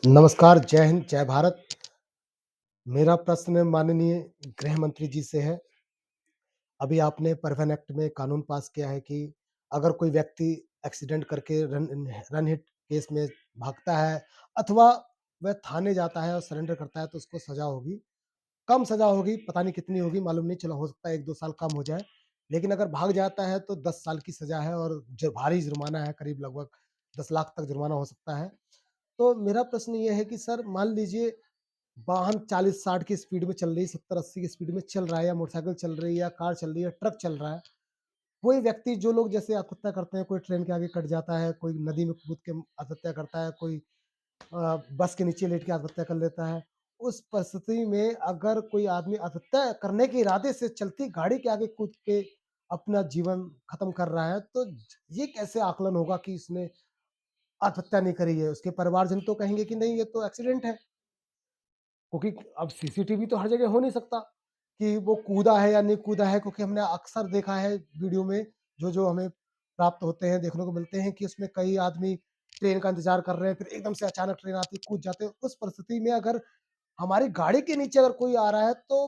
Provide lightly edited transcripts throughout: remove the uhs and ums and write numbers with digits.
नमस्कार, जय हिंद, जय भारत। मेरा प्रश्न माननीय गृह मंत्री जी से है। अभी आपने परिवहन एक्ट में कानून पास किया है कि अगर कोई व्यक्ति एक्सीडेंट करके रन हिट केस में भागता है अथवा वह थाने जाता है और सरेंडर करता है तो उसको सज़ा होगी। कम सज़ा होगी, पता नहीं कितनी होगी मालूम नहीं, चलो हो सकता है 1-2 साल कम हो जाए। लेकिन अगर भाग जाता है तो 10 साल की सज़ा है और जो भारी जुर्माना है, करीब लगभग 10 लाख तक जुर्माना हो सकता है। तो मेरा प्रश्न ये है कि सर मान लीजिए वाहन 40-60 की स्पीड में चल रही है, 70-80 की स्पीड में चल रहा है या मोटरसाइकिल चल रही है या कार चल रही है, ट्रक चल रहा है। कोई व्यक्ति जो लोग जैसे आत्महत्या करते हैं, कोई ट्रेन के आगे कट जाता है, कोई नदी में कूद के आत्महत्या करता है, कोई बस के नीचे लेट के आत्महत्या कर लेता है। उस परिस्थिति में अगर कोई आदमी आत्महत्या करने के इरादे से चलती गाड़ी के आगे कूद के अपना जीवन खत्म कर रहा है, तो ये कैसे आकलन होगा कि इसने आत्महत्या नहीं करी है? उसके परिवारजन तो कहेंगे कि नहीं ये तो एक्सीडेंट है। क्योंकि अब सीसीटीवी तो हर जगह हो नहीं सकता कि वो कूदा है या नहीं कूदा है, क्योंकि हमने अक्सर देखा है वीडियो में जो हमें प्राप्त होते हैं, देखने को मिलते हैं कि उसमें कई आदमी ट्रेन का इंतजार कर रहे हैं, फिर एकदम से अचानक ट्रेन आती है, कूद जाते हैं। उस परिस्थिति में अगर हमारी गाड़ी के नीचे अगर कोई आ रहा है तो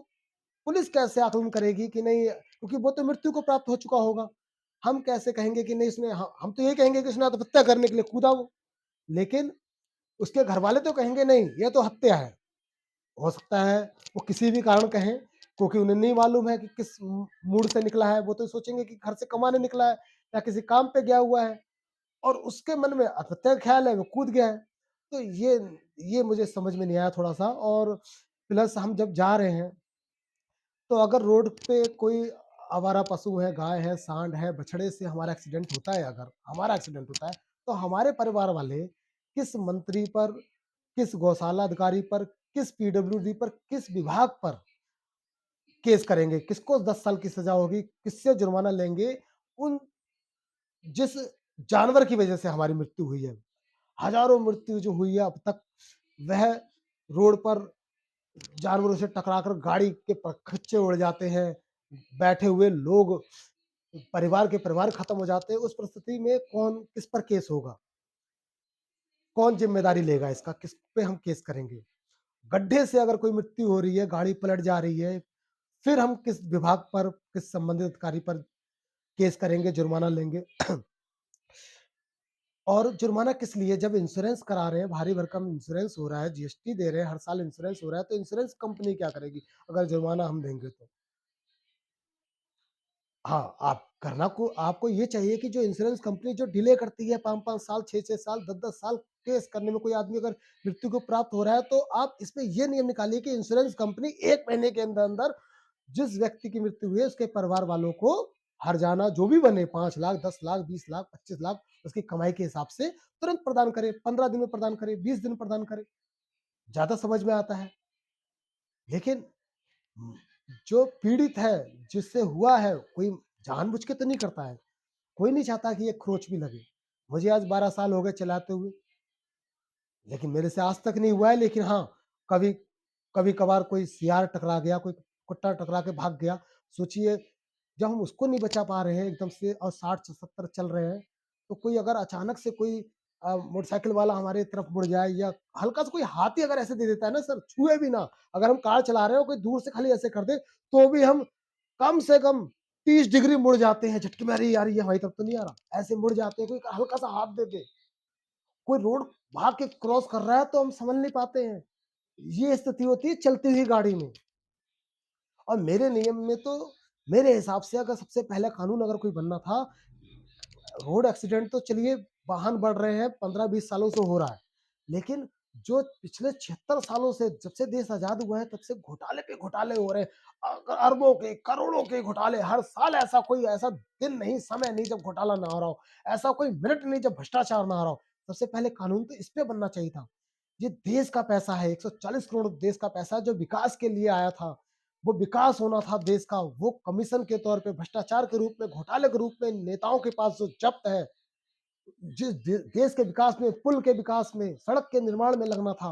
पुलिस कैसे आकलन करेगी कि नहीं, क्योंकि वो तो मृत्यु को प्राप्त हो चुका होगा। हम कैसे कहेंगे कि नहीं इसने हम तो ये कहेंगे कि उसने आत्महत्या करने के लिए कूदा वो, लेकिन उसके घरवाले तो कहेंगे नहीं ये तो हत्या है। हो सकता है वो किसी भी कारण कहें, क्योंकि उन्हें नहीं मालूम है कि किस मूड से निकला है, वो तो सोचेंगे कि घर से कमाने निकला है या किसी काम पे गया हुआ है और उसके मन में आत्महत्या का ख्याल है, वो कूद गया है। तो ये मुझे समझ में नहीं आया थोड़ा-सा। और प्लस हम जब जा रहे हैं, तो अगर रोड पे कोई आवारा पशु है, गाय है, सांड है, बछड़े से हमारा एक्सीडेंट होता है, अगर हमारा एक्सीडेंट होता है, तो हमारे परिवार वाले किस मंत्री पर, किस गौशाला अधिकारी पर, किस पीडब्ल्यूडी पर, किस विभाग पर केस करेंगे? किसको 10 साल की सज़ा होगी? किससे जुर्माना लेंगे? उन जिस जानवर की वज़ह से हमारी मृत्यु हुई है। हज़ारों मृत्यु जो हुई है अब तक, वह रोड पर जानवरों से टकरा कर गाड़ी के परखच्चे उड़ जाते हैं। बैठे हुए लोग, परिवार के परिवार खत्म हो जाते हैं। उस परिस्थिति में कौन किस पर केस होगा? कौन ज़िम्मेदारी लेगा इसका? किस पे हम केस करेंगे? गड्ढे से अगर कोई मृत्यु हो रही है, गाड़ी पलट जा रही है, फिर हम किस विभाग पर, किस संबंधित अधिकारी पर केस करेंगे, जुर्माना लेंगे। और जुर्माना किस लिए? जब इंश्योरेंस करा रहे हैं, भारी भरकम इंश्योरेंस हो रहा है, जीएसटी दे रहे हैं, हर साल इंश्योरेंस हो रहा है, तो इंश्योरेंस कंपनी क्या करेगी अगर जुर्माना हम देंगे तो? हाँ, आप करना को आपको ये चाहिए कि जो इंश्योरेंस कंपनी जो डिले करती है 5-5 साल, 6-6 साल, 10-10 साल केस करने में, कोई आदमी अगर मृत्यु को प्राप्त हो रहा है, तो आप इसमें ये नियम निकालिए कि इंश्योरेंस कंपनी 1 महीने के अंदर-अंदर जिस व्यक्ति की मृत्यु हुई है, उसके परिवार वालों को हर्जाना जो भी बने, 5 लाख, 10 लाख, 20 लाख, 25 लाख, उसकी कमाई के हिसाब से तुरंत प्रदान करे, 15 दिन में प्रदान करे, 20 दिन में प्रदान करे, ज़्यादा समझ में आता है। लेकिन जो पीड़ित है, जिससे हुआ है, कोई जानबूझ के तो नहीं करता है। कोई नहीं चाहता कि ये खरोच भी लगे। मुझे आज 12 साल हो गए चलाते हुए, लेकिन मेरे से आज तक नहीं हुआ है। लेकिन हाँ, कभी कभी-कभार कोई सियार टकरा गया, कोई कुत्ता टकरा के भाग गया। सोचिए, जब हम उसको नहीं बचा पा रहे हैं एकदम से और 60-70 चल रहे हैं, तो कोई अगर अचानक से कोई मोटरसाइकिल वाला हमारे तरफ मुड़ जाए या हल्का सा कोई हाथ ही अगर ऐसे दे देता है ना सर, छुए भी ना, अगर हम कार चला रहे हो, कोई दूर से खाली ऐसे कर दे, तो भी हम कम से कम 30 डिग्री मुड़ जाते हैं झटके में, अरे यार ये हमारी तरफ तो नहीं आ रहा। ऐसे मुड़ जाते हैं, कोई हल्का सा हाथ दे दे, कोई रोड भाग के क्रॉस कर रहा है तो हम समझ नहीं पाते हैं। ये स्थिति होती है चलती हुई गाड़ी में। और मेरे नियम में तो, मेरे हिसाब से अगर सबसे पहला कानून अगर कोई बनना था, रोड एक्सीडेंट तो चलिए वाहन बढ़ रहे हैं, 15-20 सालों से हो रहा है। लेकिन जो पिछले 76 सालों से, जब से देश आज़ाद हुआ है, तब से घोटाले पे घोटाले हो रहे हैं। अरबों के, करोड़ों के घोटाले हर साल, ऐसा कोई ऐसा दिन नहीं, समय नहीं जब घोटाला ना हो रहा हो। ऐसा कोई मिनट नहीं जब भ्रष्टाचार ना हो रहा हो। सबसे पहले कानून तो इस पे बनना चाहिए था। ये देश का पैसा है, 140 करोड़ देश का पैसा है जो विकास के लिए आया था। वो विकास होना था देश का, वो कमीशन के तौर पे, भ्रष्टाचार के रूप में, घोटाले के रूप में नेताओं के पास जो जब्त है, जिस देश के विकास में, पुल के विकास में, सड़क के निर्माण में लगना था,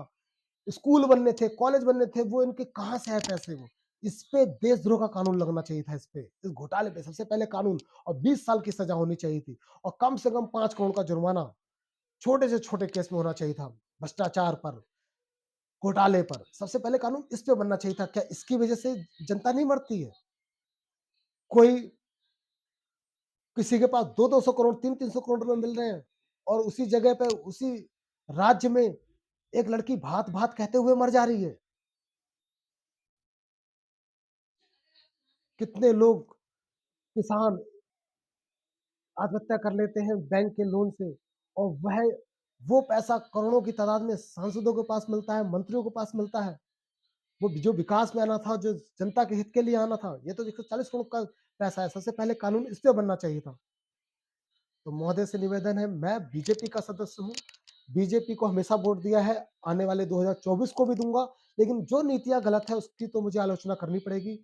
स्कूल बनने थे, कॉलेज बनने थे, वो इनके कहाँ से है पैसे वो? इस पे देशद्रोह का कानून लगना चाहिए था, इस पे, इस घोटाले पे सबसे पहले कानून। और 20 साल की सजा होनी चाहिए थी और कम से कम 5 करोड़ का जुर्माना छोटे से छोटे केस में होना चाहिए था, भ्रष्टाचार पर। घोटाले पर। सबसे पहले कानून इस पे बनना चाहिए था। क्या इसकी वजह से जनता नहीं मरती है? कोई किसी के पास 2-200 करोड़, 3-300 करोड़ रुपए मिल रहे हैं और उसी जगह पे, उसी राज्य में एक लड़की भात-भात कहते हुए मर जा रही है। कितने लोग, किसान आत्महत्या कर लेते हैं बैंक के लोन से और वो पैसा करोड़ों की तादाद में सांसदों के पास मिलता है, मंत्रियों के पास मिलता है। वो जो विकास में आना था, जो जनता के हित के लिए आना था, ये तो 140 करोड़ का पैसा है। सबसे पहले कानून इस पे बनना चाहिए था। तो महोदय से निवेदन है, मैं बीजेपी का सदस्य हूँ, बीजेपी को हमेशा वोट दिया है, आने वाले 2024 को भी दूँगा, लेकिन जो नीतियाँ गलत है उसकी तो मुझे आलोचना करनी पड़ेगी।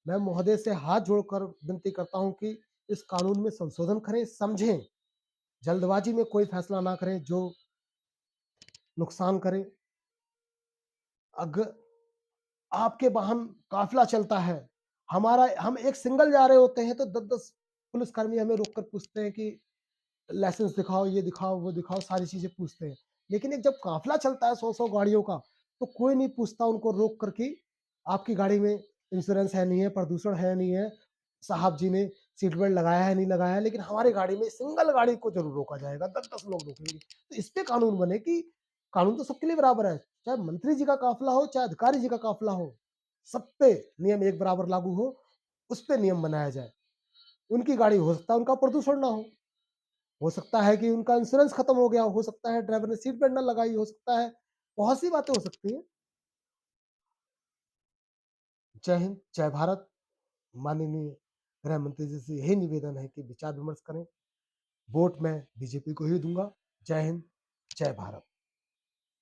मैं महोदय से हाथ जोड़कर विनती करता हूँ कि इस कानून में संशोधन करें, समझें, जल्दबाजी में कोई फैसला ना करें जो नुकसान करे। अग आपके वाहन काफ़िला चलता है, हम एक सिंगल जा रहे होते हैं तो 10-10 पुलिसकर्मी हमें रोक कर पूछते हैं कि लाइसेंस दिखाओ, ये दिखाओ, वो दिखाओ, सारी चीज़ें पूछते हैं। लेकिन एक जब काफ़िला चलता है 100-100 गाड़ियों का, तो कोई नहीं पूछता उनको रोक कर कि आपकी गाड़ी में इंश्योरेंस है, नहीं है, प्रदूषण है, नहीं है, साहब जी ने सीट बेल्ट लगाया है, नहीं लगाया है, लेकिन हमारी गाड़ी में सिंगल गाड़ी को ज़रूर रोका जाएगा, 10-10 लोग रोकेंगे। तो इस पे कानून बने कि कानून तो सबके लिए बराबर है, चाहे मंत्री जी का काफ़िला हो, चाहे अधिकारी जी का काफ़िला हो, सब पे नियम एक बराबर लागू हो, उस पे नियम बनाया जाए। उनकी गाड़ी हो सकता है उनका प्रदूषण ना हो सकता है कि उनका इंश्योरेंस खत्म हो गया, हो सकता है ड्राइवर ने सीट बेल्ट ना लगाई, हो सकता है, बहुत सी बातें हो सकती हैं। जय हिंद, जय भारत। माननीय गृह मंत्री जी से यही निवेदन है कि विचार विमर्श करें। वोट मैं बीजेपी को ही दूँगा। जय हिंद, जय भारत।